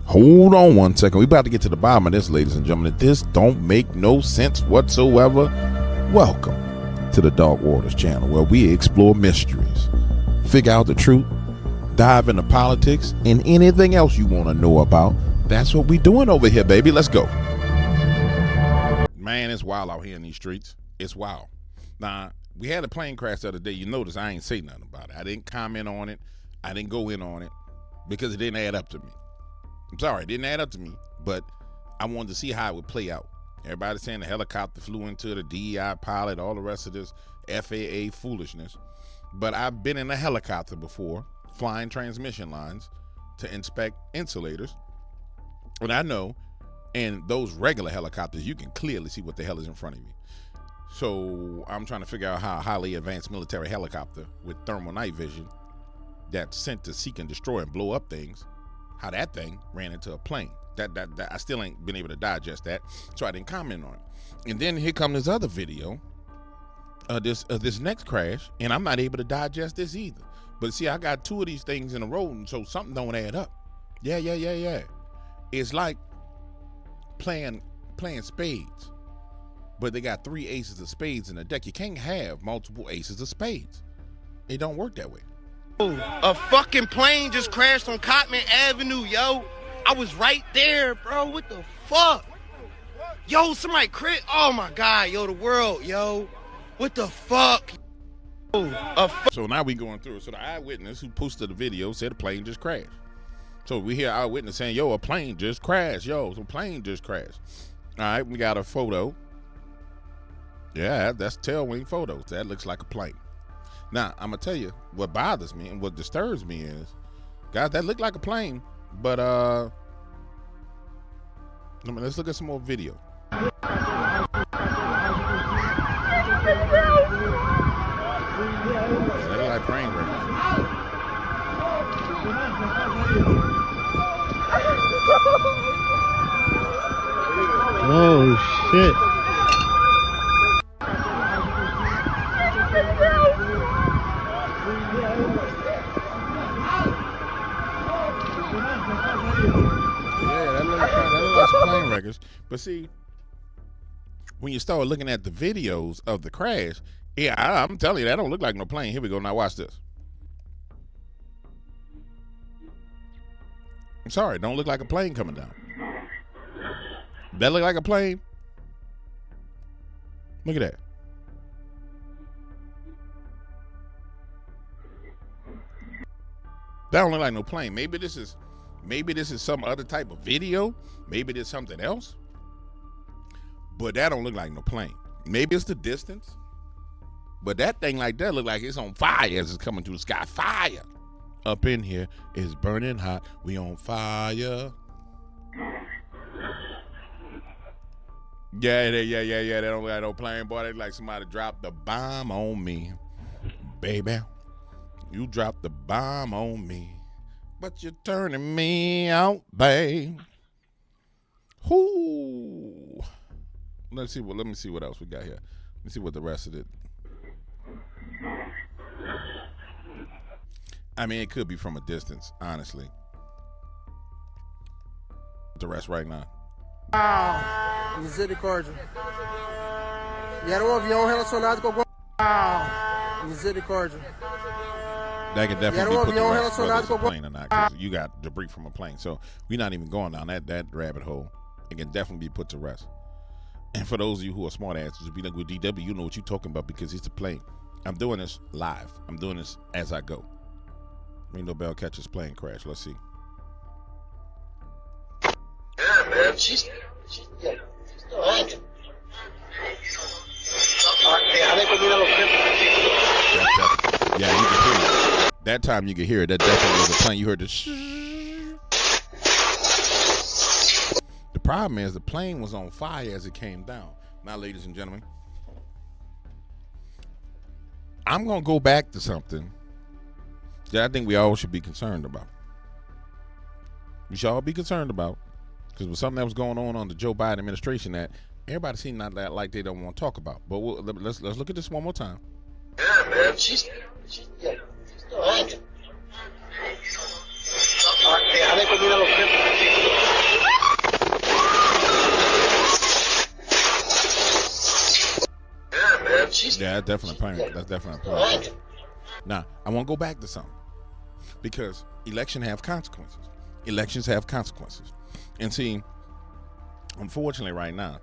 Hold on one second. We about to get to the bottom of this, ladies and gentlemen. This don't make no sense whatsoever. Welcome to the Dark Waters channel, where we explore mysteries, figure out the truth, dive into politics, and anything else you want to know about. That's what we doing over here, baby. Let's go. Man, it's wild out here in these streets. It's wild. Now, we had a plane crash the other day. You notice I ain't say nothing about it. I didn't comment on it. I didn't go in on it because it didn't add up to me. I'm sorry, it didn't add up to me, but I wanted to see how it would play out. Everybody's saying the helicopter flew into the DEI pilot, all the rest of this FAA foolishness. But I've been in a helicopter before, flying transmission lines to inspect insulators. And I know, in those regular helicopters, you can clearly see what the hell is in front of you. So I'm trying to figure out how a highly advanced military helicopter with thermal night vision that's sent to seek and destroy and blow up things, how that thing ran into a plane. That I still ain't been able to digest that, so I didn't comment on it. And then here comes this other video, this next crash, and I'm not able to digest this either. But see, I got two of these things in a row, and so something don't add up. Yeah. It's like playing spades, but they got three aces of spades in the deck. You can't have multiple aces of spades. It don't work that way. A fucking plane just crashed on Cottman Avenue, yo. I was right there, bro. What the fuck? Yo, somebody oh my God, yo, the world, yo. What the fuck? So now we going through it. So the eyewitness who posted the video said a plane just crashed. So we hear eyewitness saying, yo, a plane just crashed. Yo, the plane just crashed. All right, we got a photo. Yeah, that's tailwing photos. That looks like a plane. Now, I'm going to tell you what bothers me and what disturbs me is, guys, that looked like a plane, but let's look at some more video. Yeah, that look like plane wreckage. Oh, shit. Plane records. But see, when you start looking at the videos of the crash, yeah, I'm telling you, that don't look like no plane. Here we go. Now watch this. I'm sorry, don't look like a plane coming down. That look like a plane? Look at that. That don't look like no plane. Maybe this is some other type of video. Maybe there's something else. But that don't look like no plane. Maybe it's the distance. But that thing like that look like it's on fire as it's coming through the sky. Fire. Up in here, it's burning hot. We on fire. Yeah. That don't look like no plane, boy. They like somebody dropped the bomb on me. Baby, you dropped the bomb on me. But you're turning me out, babe. Whoo. Let me see what else we got here. Let me see what the rest of it. I mean, it could be from a distance, honestly. The rest right now. Misericórdia. E era avião relacionado com Misericórdia. That could definitely be put to rest, whether it's a plane or not, because you got debris from a plane. So we're not even going down that rabbit hole. It can definitely be put to rest. And for those of you who are smart asses, be like with DW, you know what you're talking about because it's a plane. I'm doing this live. I'm doing this as I go. Reno Bell catches plane crash. Let's see. Yeah, man. She's still hanging. Yeah, you can hear it. That time you could hear it. That definitely was a plane. You heard the shh. The problem is the plane was on fire as it came down. Now, ladies and gentlemen, I'm going to go back to something that I think we all should be concerned about. We should all be concerned about, because it was something that was going on the Joe Biden administration that everybody seemed not that like they don't want to talk about. But let's look at this one more time. Yeah, man. She's still hanging. Yeah, that's definitely a plane. That's definitely a plane crash. Now, I want to go back to something because election have consequences. Elections have consequences, and see, unfortunately, right now,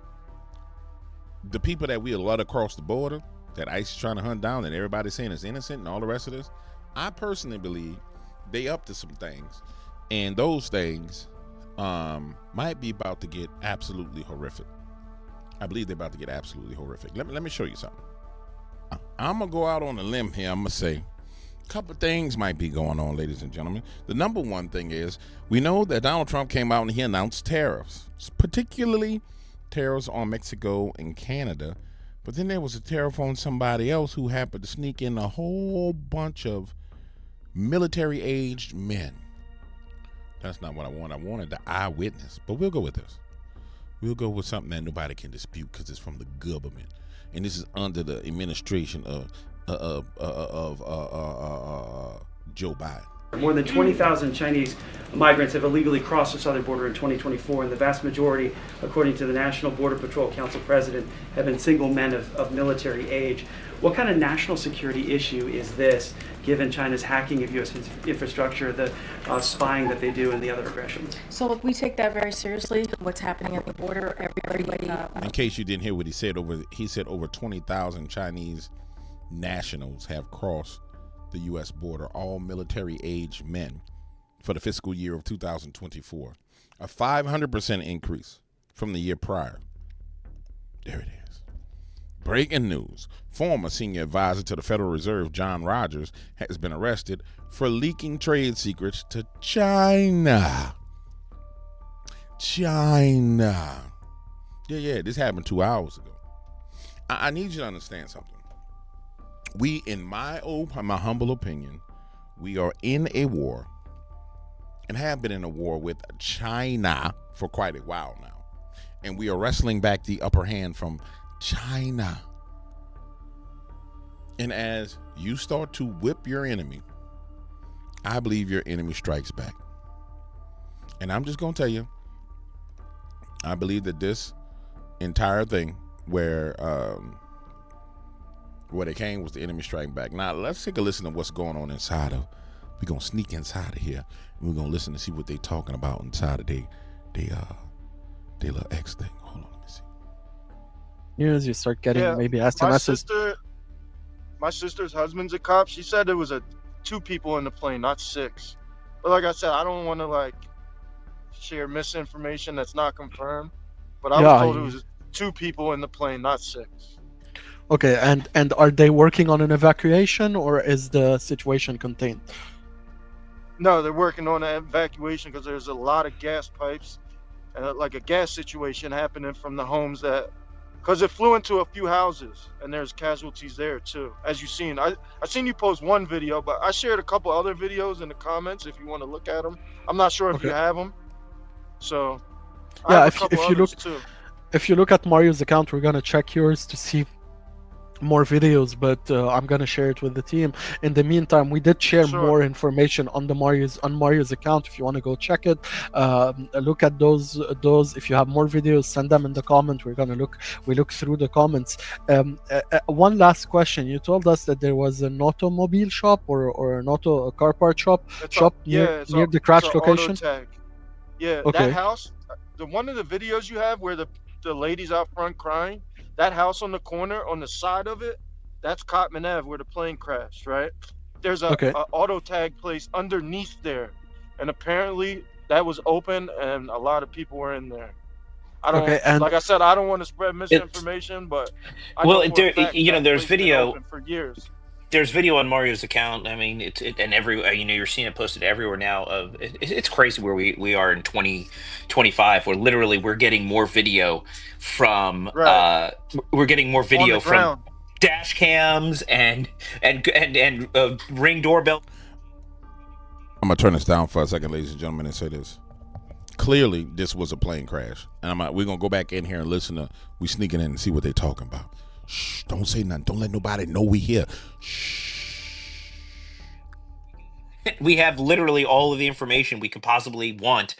the people that we let across the border, that ICE is trying to hunt down, and everybody's saying is innocent, and all the rest of this, I personally believe they up to some things, and those things might be about to get absolutely horrific. I believe they're about to get absolutely horrific. Let me show you something. I'm gonna go out on a limb here. I'm gonna say a couple things might be going on, ladies and gentlemen. The number one thing is we know that Donald Trump came out and he announced tariffs, particularly tariffs on Mexico and Canada. But then there was a tariff on somebody else who happened to sneak in a whole bunch of military-aged men. That's not what I want. I wanted the eyewitness, but we'll go with this. We'll go with something that nobody can dispute because it's from the government, and this is under the administration of Joe Biden. More than 20,000 Chinese migrants have illegally crossed the southern border in 2024, and the vast majority, according to the National Border Patrol Council president, have been single men of military age. What kind of national security issue is this, given China's hacking of U.S. infrastructure, the spying that they do, and the other aggressions? So we take that very seriously. What's happening at the border, everybody. In case you didn't hear what he said, he said over 20,000 Chinese nationals have crossed the U.S. border, all military-age men, for the fiscal year of 2024, a 500% increase from the year prior. There it is. Breaking news. Former senior advisor to the Federal Reserve, John Rogers, has been arrested for leaking trade secrets to China. Yeah, this happened 2 hours ago. I need you to understand something. We, in my humble opinion, we are in a war and have been in a war with China for quite a while now. And we are wrestling back the upper hand from China. And as you start to whip your enemy, I believe your enemy strikes back. And I'm just going to tell you, I believe that this entire thing where they came was the enemy striking back. Now, let's take a listen to what's going on inside of. We're going to sneak inside of here. And we're going to listen to see what they're talking about inside of they little X thing. Hold on, let me see. News, you start getting maybe SMSs. My sister's husband's a cop. She said there was 2 people in the plane, not 6. But like I said, I don't want to share misinformation that's not confirmed. But I was told it was 2 people in the plane, not 6. Okay, and are they working on an evacuation, or is the situation contained? No, they're working on an evacuation because there's a lot of gas pipes and a gas situation happening from the homes because it flew into a few houses and there's casualties there too. As you've seen, I seen you post one video, but I shared a couple other videos in the comments if you want to look at them. I'm not sure if you have them. So yeah, if you look at Mario's account, we're gonna check yours to see more videos, but I'm gonna share it with the team. In the meantime, we did share more information on Mario's account. If you want to go check it, look at those. If you have more videos, send them in the comment. We look through the comments. One last question. You told us that there was an automobile shop or a car part shop near the crash location. Yeah, okay. That house. One of the videos you have where the lady's out front crying. That house on the corner, on the side of it, that's Cottman Ave where the plane crashed, right? There's a auto tag place underneath there. And apparently that was open and a lot of people were in there. Like I said, I don't want to spread misinformation, but there's video for years. There's video on Mario's account. I mean, and you're seeing it posted everywhere now. It's crazy where we are in 2025. Where literally we're getting more video from from dash cams and Ring doorbell. I'm gonna turn this down for a second, ladies and gentlemen, and say this. Clearly, this was a plane crash, and we're gonna go back in here and listen we sneaking in and see what they're talking about. Shh, don't say nothing. Don't let nobody know we here. Shh. We have literally all of the information we could possibly want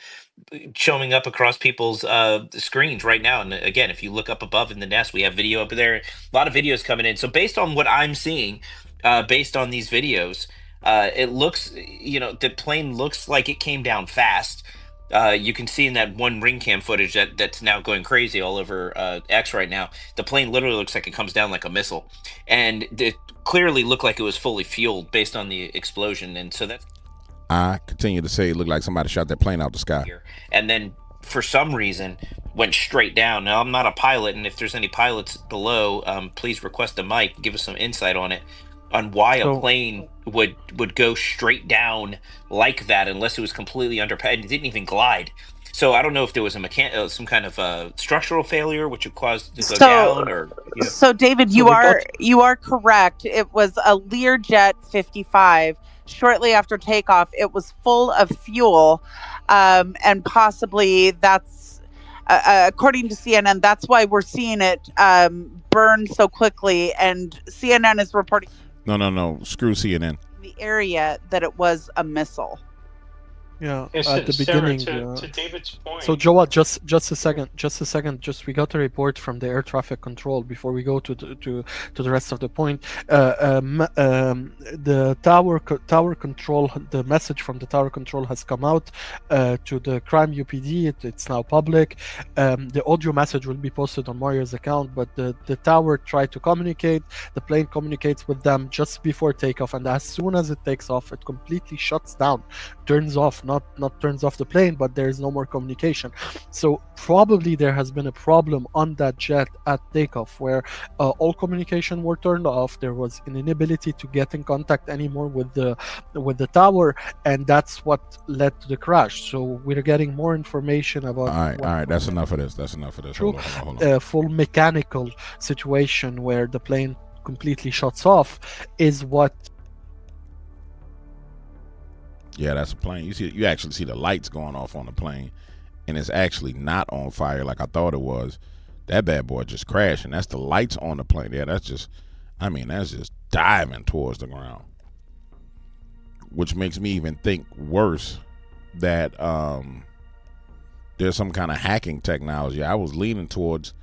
showing up across people's screens right now. And again, if you look up above in the nest, we have video up there. A lot of videos coming in. So based on what I'm seeing, based on these videos, it looks, the plane looks like it came down fast. You can see in that one ring cam footage that's now going crazy all over X right now. The plane literally looks like it comes down like a missile, and it clearly looked like it was fully fueled based on the explosion. And so that's. I continue to say it looked like somebody shot that plane out the sky. And then for some reason went straight down. Now I'm not a pilot, and if there's any pilots below, please request a mic. Give us some insight on it, on why a plane would go straight down like that unless it was completely underpowered. It didn't even glide. So I don't know if there was some kind of structural failure which would cause it to go down, or. So David, you are correct. It was a Learjet 55. Shortly after takeoff, it was full of fuel, and possibly that's, according to CNN, that's why we're seeing it burn so quickly. And CNN is reporting. No. Screw CNN. The area that it was a missile. Yeah, yes, at the Sarah, beginning. to David's point. So Joa, just a second. Just we got a report from the air traffic control before we go to the rest of the point. The tower control, the message from the tower control has come out to the crime UPD. It's now public. The audio message will be posted on Mario's account, but the tower tried to communicate. The plane communicates with them just before takeoff, and as soon as it takes off, it completely shuts down, turns off. Not turns off the plane, but there is no more communication. So probably there has been a problem on that jet at takeoff where all communication were turned off. There was an inability to get in contact anymore with the tower, and that's what led to the crash. So we're getting more information about. All right. That's enough of this. Hold on. A full mechanical situation where the plane completely shuts off is what. Yeah, that's a plane. You actually see the lights going off on the plane, and it's actually not on fire like I thought it was. That bad boy just crashed, and that's the lights on the plane. Yeah, that's just diving towards the ground, which makes me even think worse that there's some kind of hacking technology. I was leaning towards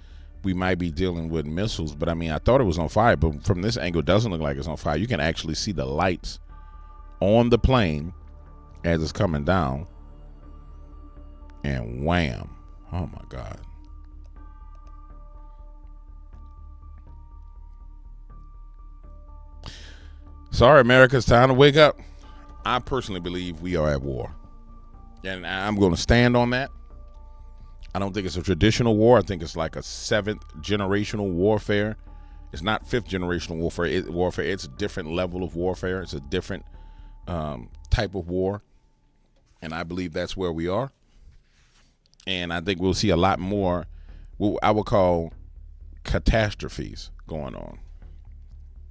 we might be dealing with missiles, but I thought it was on fire, but from this angle, it doesn't look like it's on fire. You can actually see the lights on the plane as it's coming down, and wham. Oh my God. Sorry, America, it's time to wake up. I personally believe we are at war, and I'm going to stand on that. I don't think it's a traditional war. I think it's like a 7th generational warfare. It's not 5th generational warfare. It's a different level of warfare. It's a different type of war. And I believe that's where we are. And I think we'll see a lot more what I would call catastrophes going on.